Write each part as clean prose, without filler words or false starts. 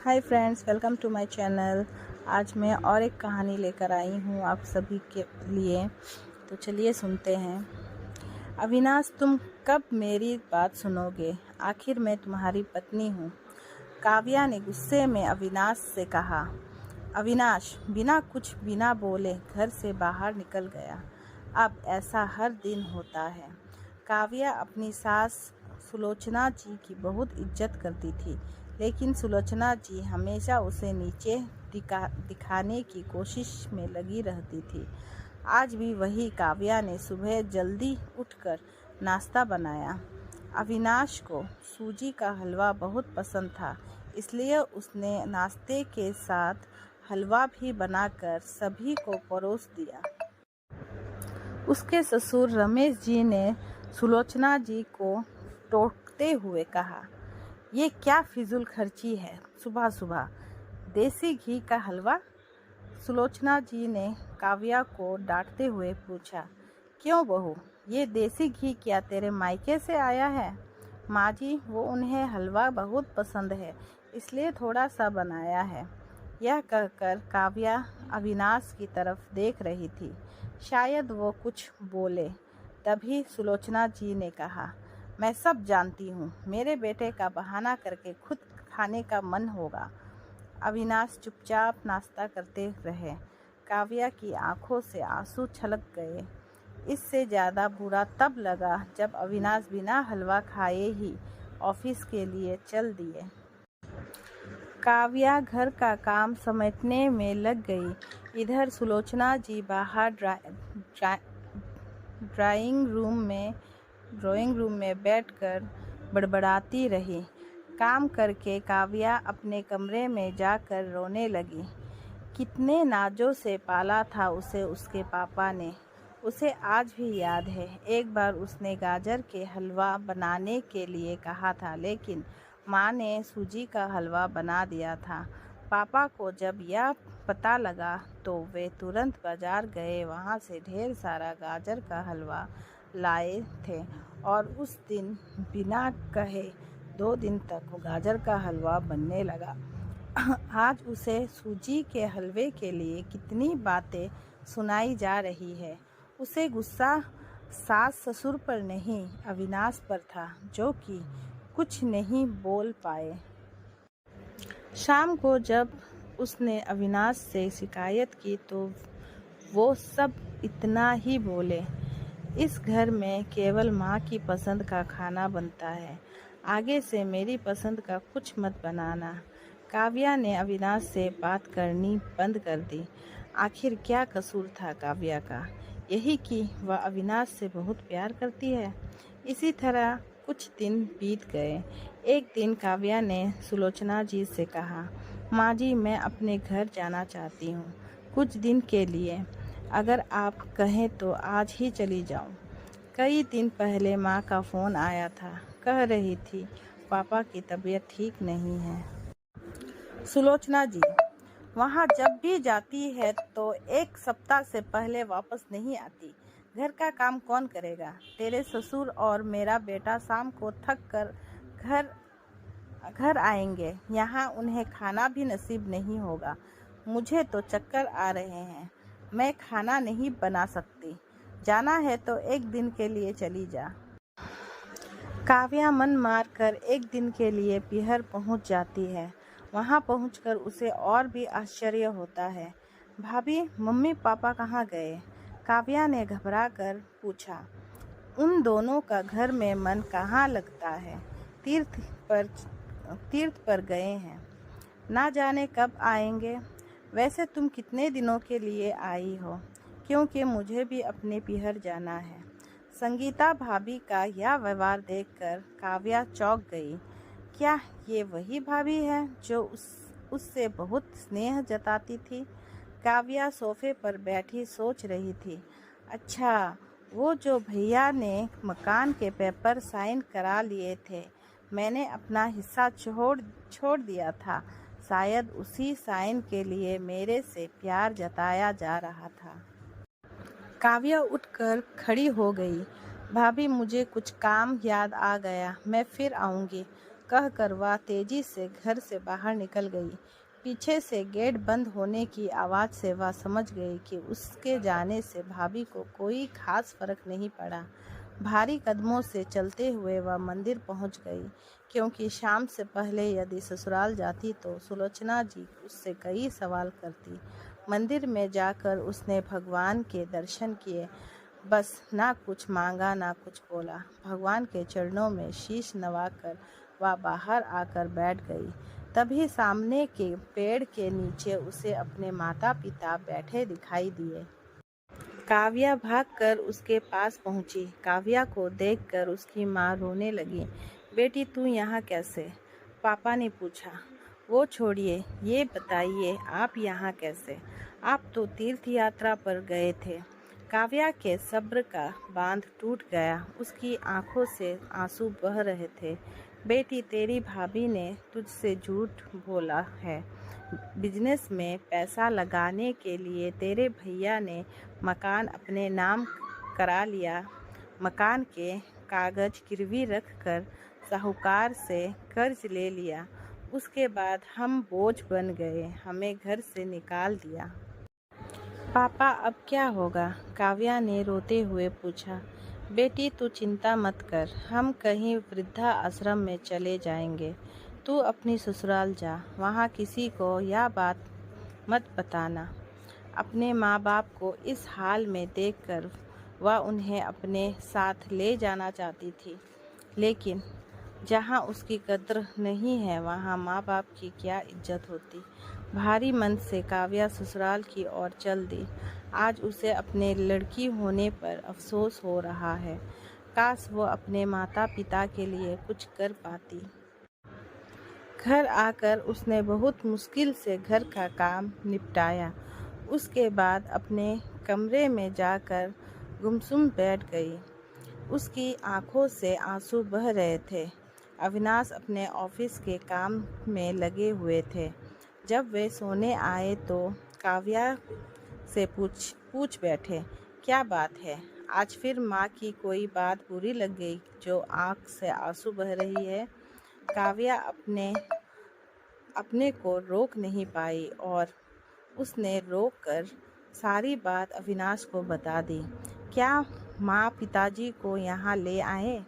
Hi friends, welcome to my channel. आज मैं और एक कहानी लेकर आई हूँ आप सभी के लिए। तो चलिए सुनते हैं। अविनाश, तुम कब मेरी बात सुनोगे? आखिर मैं तुम्हारी पत्नी हूँ। काव्या ने गुस्से में अविनाश से कहा। अविनाश बिना बोले घर से बाहर निकल गया। अब ऐसा हर दिन होता है। काव्या अपनी सास सुलोचना जी की बहुत इज्जत करती थी, लेकिन सुलोचना जी हमेशा उसे नीचे दिखाने की कोशिश में लगी रहती थी। आज भी वही काव्या ने सुबह जल्दी उठकर नाश्ता बनाया। अविनाश को सूजी का हलवा बहुत पसंद था, इसलिए उसने नाश्ते के साथ हलवा भी बनाकर सभी को परोस दिया। उसके ससुर रमेश जी ने सुलोचना जी को टोकते हुए कहा, ये क्या फिजूल खर्ची है, सुबह सुबह देसी घी का हलवा? सुलोचना जी ने काव्या को डांटते हुए पूछा, क्यों बहू, ये देसी घी क्या तेरे मायके से आया है? माँ जी, वो उन्हें हलवा बहुत पसंद है, इसलिए थोड़ा सा बनाया है। यह कहकर काव्या अविनाश की तरफ देख रही थी। शायद वो कुछ बोले, तभी सुलोचना जी ने कहा, मैं सब जानती हूँ, मेरे बेटे का बहाना करके खुद खाने का मन होगा। अविनाश चुपचाप नाश्ता करते रहे। काव्या की आंखों से आंसू छलक गए। इससे ज़्यादा बुरा तब लगा जब अविनाश बिना हलवा खाए ही ऑफिस के लिए चल दिए। काव्या घर का काम समेटने में लग गई। इधर सुलोचना जी बाहर ड्राइंग रूम में बैठकर बड़बड़ाती रही। काम करके काव्या अपने कमरे में जाकर रोने लगी। कितने नाजों से पाला था उसे उसके पापा ने, उसे आज भी याद है। एक बार उसने गाजर के हलवा बनाने के लिए कहा था, लेकिन माँ ने सूजी का हलवा बना दिया था। पापा को जब यह पता लगा तो वे तुरंत बाजार गए, वहाँ से ढेर सारा गाजर का हलवा लाए थे और उस दिन बिना कहे 2 दिन तक गाजर का हलवा बनने लगा। आज उसे सूजी के हलवे के लिए कितनी बातें सुनाई जा रही है। उसे गुस्सा सास ससुर पर नहीं, अविनाश पर था, जो कि कुछ नहीं बोल पाए। शाम को जब उसने अविनाश से शिकायत की तो वो सब इतना ही बोले, इस घर में केवल माँ की पसंद का खाना बनता है, आगे से मेरी पसंद का कुछ मत बनाना। काव्या ने अविनाश से बात करनी बंद कर दी। आखिर क्या कसूर था काव्या का? यही कि वह अविनाश से बहुत प्यार करती है। इसी तरह कुछ दिन बीत गए। एक दिन काव्या ने सुलोचना जी से कहा, माँ जी, मैं अपने घर जाना चाहती हूँ कुछ दिन के लिए। अगर आप कहें तो आज ही चली जाऊँ। कई दिन पहले माँ का फ़ोन आया था, कह रही थी पापा की तबीयत ठीक नहीं है। सुलोचना जी वहाँ जब भी जाती है तो 1 सप्ताह से पहले वापस नहीं आती। घर का काम कौन करेगा? तेरे ससुर और मेरा बेटा शाम को थक कर घर आएंगे। यहाँ उन्हें खाना भी नसीब नहीं होगा। मुझे तो चक्कर आ रहे हैं, मैं खाना नहीं बना सकती। जाना है तो 1 दिन के लिए चली जा। काव्या मन मार कर 1 दिन के लिए पीहर पहुँच जाती है। वहाँ पहुँचकर उसे और भी आश्चर्य होता है। भाभी, मम्मी पापा कहाँ गए? काव्या ने घबरा कर पूछा। उन दोनों का घर में मन कहाँ लगता है, तीर्थ पर गए हैं, ना जाने कब आएंगे। वैसे तुम कितने दिनों के लिए आई हो? क्योंकि मुझे भी अपने पीहर जाना है। संगीता भाभी का यह व्यवहार देखकर काव्या चौंक गई। क्या ये वही भाभी है जो उससे बहुत स्नेह जताती थी? काव्या सोफे पर बैठी सोच रही थी। अच्छा, वो जो भैया ने मकान के पेपर साइन करा लिए थे, मैंने अपना हिस्सा छोड़ दिया था। शायद उसी साइन के लिए मेरे से प्यार जताया जा रहा था। काव्या उठकर खड़ी हो गई। भाभी, मुझे कुछ काम याद आ गया, मैं फिर आऊँगी। कहकर वह तेजी से घर से बाहर निकल गई। पीछे से गेट बंद होने की आवाज़ से वह समझ गई कि उसके जाने से भाभी को कोई खास फर्क नहीं पड़ा। भारी कदमों से चलते हुए वह मंदिर पहुंच गई, क्योंकि शाम से पहले यदि ससुराल जाती तो सुलोचना जी उससे कई सवाल करती। मंदिर में जाकर उसने भगवान के दर्शन किए, बस ना कुछ मांगा ना कुछ बोला। भगवान के चरणों में शीश नवाकर वह बाहर आकर बैठ गई। तभी सामने के पेड़ के नीचे उसे अपने माता पिता बैठे दिखाई दिए। काव्या भागकर उसके पास पहुंची। काव्या को देखकर उसकी माँ रोने लगी। बेटी तू यहाँ कैसे? पापा ने पूछा। वो छोड़िए, ये बताइए आप यहाँ कैसे? आप तो तीर्थ यात्रा पर गए थे। काव्या के सब्र का बांध टूट गया। उसकी आंखों से आंसू बह रहे थे। बेटी तेरी भाभी ने तुझसे झूठ बोला है। बिजनेस में पैसा लगाने के लिए तेरे भैया ने मकान अपने नाम करा लिया। मकान के कागज गिरवी रखकर साहूकार से कर्ज ले लिया। उसके बाद हम बोझ बन गए, हमें घर से निकाल दिया। पापा अब क्या होगा? काव्या ने रोते हुए पूछा। बेटी तू चिंता मत कर, हम कहीं वृद्धा आश्रम में चले जाएंगे। तू अपनी ससुराल जा, वहाँ किसी को यह बात मत बताना। अपने माँ बाप को इस हाल में देखकर वह उन्हें अपने साथ ले जाना चाहती थी, लेकिन जहाँ उसकी कद्र नहीं है वहाँ माँ बाप की क्या इज्जत होती। भारी मन से काव्या ससुराल की ओर चल दी। आज उसे अपने लड़की होने पर अफसोस हो रहा है। काश वो अपने माता पिता के लिए कुछ कर पाती। घर आकर उसने बहुत मुश्किल से घर का काम निपटाया। उसके बाद अपने कमरे में जाकर गुमसुम बैठ गई। उसकी आंखों से आंसू बह रहे थे। अविनाश अपने ऑफिस के काम में लगे हुए थे। जब वे सोने आए तो काव्या से पूछ बैठे, क्या बात है? आज फिर माँ की कोई बात बुरी लग गई जो आँख से आंसू बह रही है? काव्या अपने को रोक नहीं पाई और उसने रोक कर सारी बात अविनाश को बता दी। क्या माँ पिताजी को यहाँ ले आए?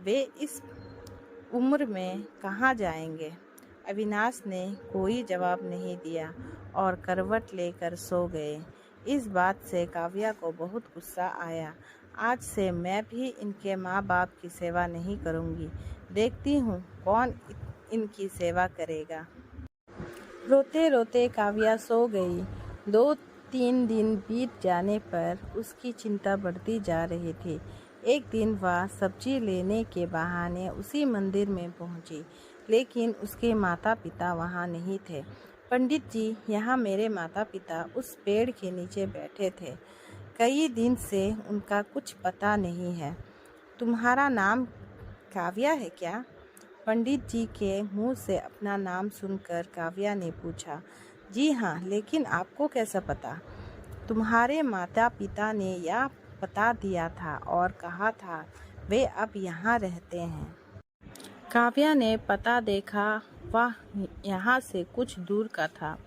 वे इस उम्र में कहाँ जाएंगे? अविनाश ने कोई जवाब नहीं दिया और करवट लेकर सो गए। इस बात से काव्या को बहुत गुस्सा आया। आज से मैं भी इनके माँ बाप की सेवा नहीं करूँगी। देखती हूँ कौन इनकी सेवा करेगा। रोते रोते काव्या सो गई। 2-3 दिन बीत जाने पर उसकी चिंता बढ़ती जा रही थी। एक दिन वह सब्जी लेने के बहाने उसी मंदिर में पहुंची, लेकिन उसके माता पिता वहां नहीं थे। पंडित जी, यहाँ मेरे माता पिता उस पेड़ के नीचे बैठे थे। कई दिन से उनका कुछ पता नहीं है। तुम्हारा नाम काव्या है क्या? पंडित जी के मुंह से अपना नाम सुनकर काव्या ने पूछा। जी हाँ, लेकिन आपको कैसा पता? तुम्हारे माता पिता ने यह बता दिया था और कहा था वे अब यहाँ रहते हैं। काव्या ने पता देखा, वह यहाँ से कुछ दूर का था।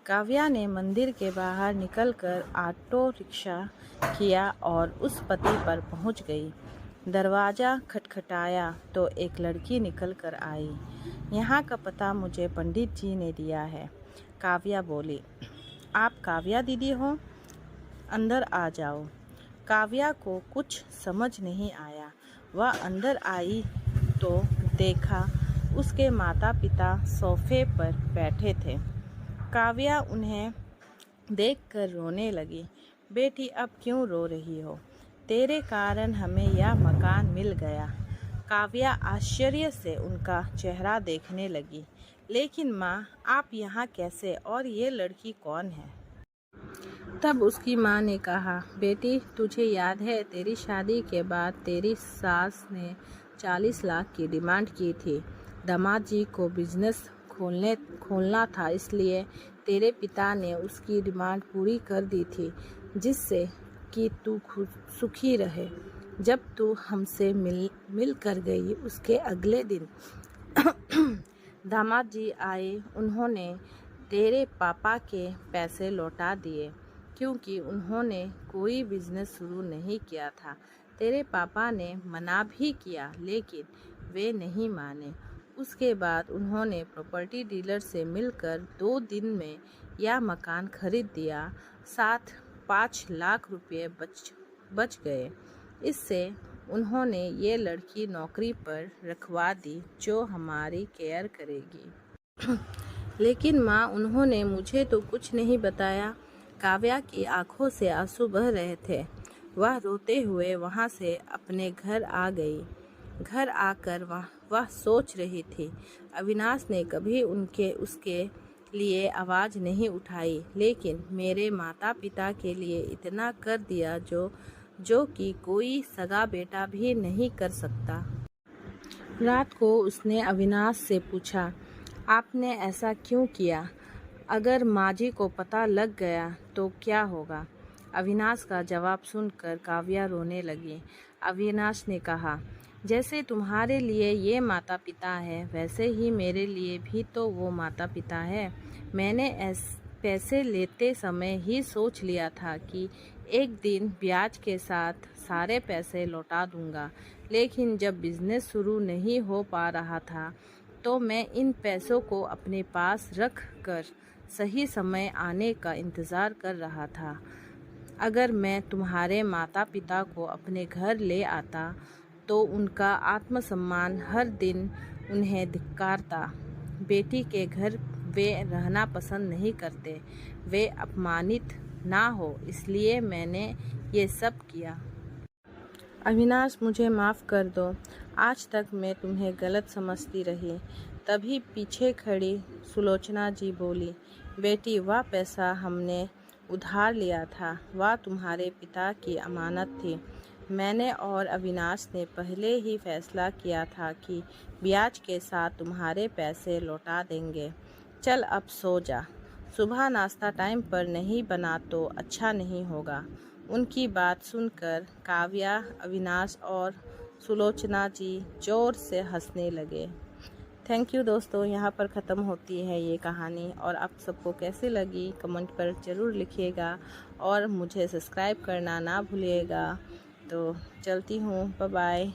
काव्या ने मंदिर के बाहर निकलकर ऑटो रिक्शा किया और उस पते पर पहुँच गई। दरवाज़ा खटखटाया तो एक लड़की निकल कर आई। यहाँ का पता मुझे पंडित जी ने दिया है, काव्या बोली। आप काव्या दीदी हो? अंदर आ जाओ। काव्या को कुछ समझ नहीं आया। वह अंदर आई तो देखा उसके माता पिता सोफे पर बैठे थे। काव्या उन्हें देखकर रोने लगी। बेटी अब क्यों रो रही हो? तेरे कारण हमें यह मकान मिल गया। काव्या आश्चर्य से उनका चेहरा देखने लगी। लेकिन माँ, आप यहाँ कैसे और ये लड़की कौन है? तब उसकी माँ ने कहा, बेटी तुझे याद है तेरी शादी के बाद तेरी सास ने 40 लाख की डिमांड की थी। दामाद जी को बिजनेस खोलना था, इसलिए तेरे पिता ने उसकी डिमांड पूरी कर दी थी, जिससे कि तू खुद सुखी रहे। जब तू हमसे मिल कर गई उसके अगले दिन दामाद जी आए, उन्होंने तेरे पापा के पैसे लौटा दिए क्योंकि उन्होंने कोई बिजनेस शुरू नहीं किया था। तेरे पापा ने मना भी किया लेकिन वे नहीं माने। उसके बाद उन्होंने प्रॉपर्टी डीलर से मिलकर 2 दिन में यह मकान खरीद दिया। साथ 5 लाख रुपए बच गए। इससे उन्होंने ये लड़की नौकरी पर रखवा दी जो हमारी केयर करेगी। लेकिन माँ, उन्होंने मुझे तो कुछ नहीं बताया। काव्या की आंखों से आंसू बह रहे थे। वह रोते हुए वहाँ से अपने घर आ गई। घर आकर वह सोच रही थी, अविनाश ने कभी उसके लिए आवाज़ नहीं उठाई, लेकिन मेरे माता पिता के लिए इतना कर दिया जो कि कोई सगा बेटा भी नहीं कर सकता। रात को उसने अविनाश से पूछा, आपने ऐसा क्यों किया? अगर माजी को पता लग गया तो क्या होगा? अविनाश का जवाब सुनकर काव्या रोने लगी। अविनाश ने कहा, जैसे तुम्हारे लिए ये माता पिता है वैसे ही मेरे लिए भी तो वो माता पिता है। मैंने पैसे लेते समय ही सोच लिया था कि एक दिन ब्याज के साथ सारे पैसे लौटा दूंगा, लेकिन जब बिजनेस शुरू नहीं हो पा रहा था तो मैं इन पैसों को अपने पास रख कर सही समय आने का इंतज़ार कर रहा था। अगर मैं तुम्हारे माता पिता को अपने घर ले आता तो उनका आत्मसम्मान हर दिन उन्हें धिक्कारता। बेटी के घर वे रहना पसंद नहीं करते, वे अपमानित ना हो, इसलिए मैंने ये सब किया। अविनाश, मुझे माफ़ कर दो। आज तक मैं तुम्हें गलत समझती रही। तभी पीछे खड़ी सुलोचना जी बोली, बेटी, वह पैसा हमने उधार लिया था, वह तुम्हारे पिता की अमानत थी। मैंने और अविनाश ने पहले ही फैसला किया था कि ब्याज के साथ तुम्हारे पैसे लौटा देंगे। चल अब सो जा। सुबह नाश्ता टाइम पर नहीं बना तो अच्छा नहीं होगा। उनकी बात सुनकर काव्या, अविनाश और सुलोचना जी ज़ोर से हंसने लगे। थैंक यू दोस्तों, यहाँ पर ख़त्म होती है ये कहानी। और आप सबको कैसी लगी कमेंट पर ज़रूर लिखिएगा और मुझे सब्सक्राइब करना ना भूलिएगा। तो चलती हूँ, बाय बाय।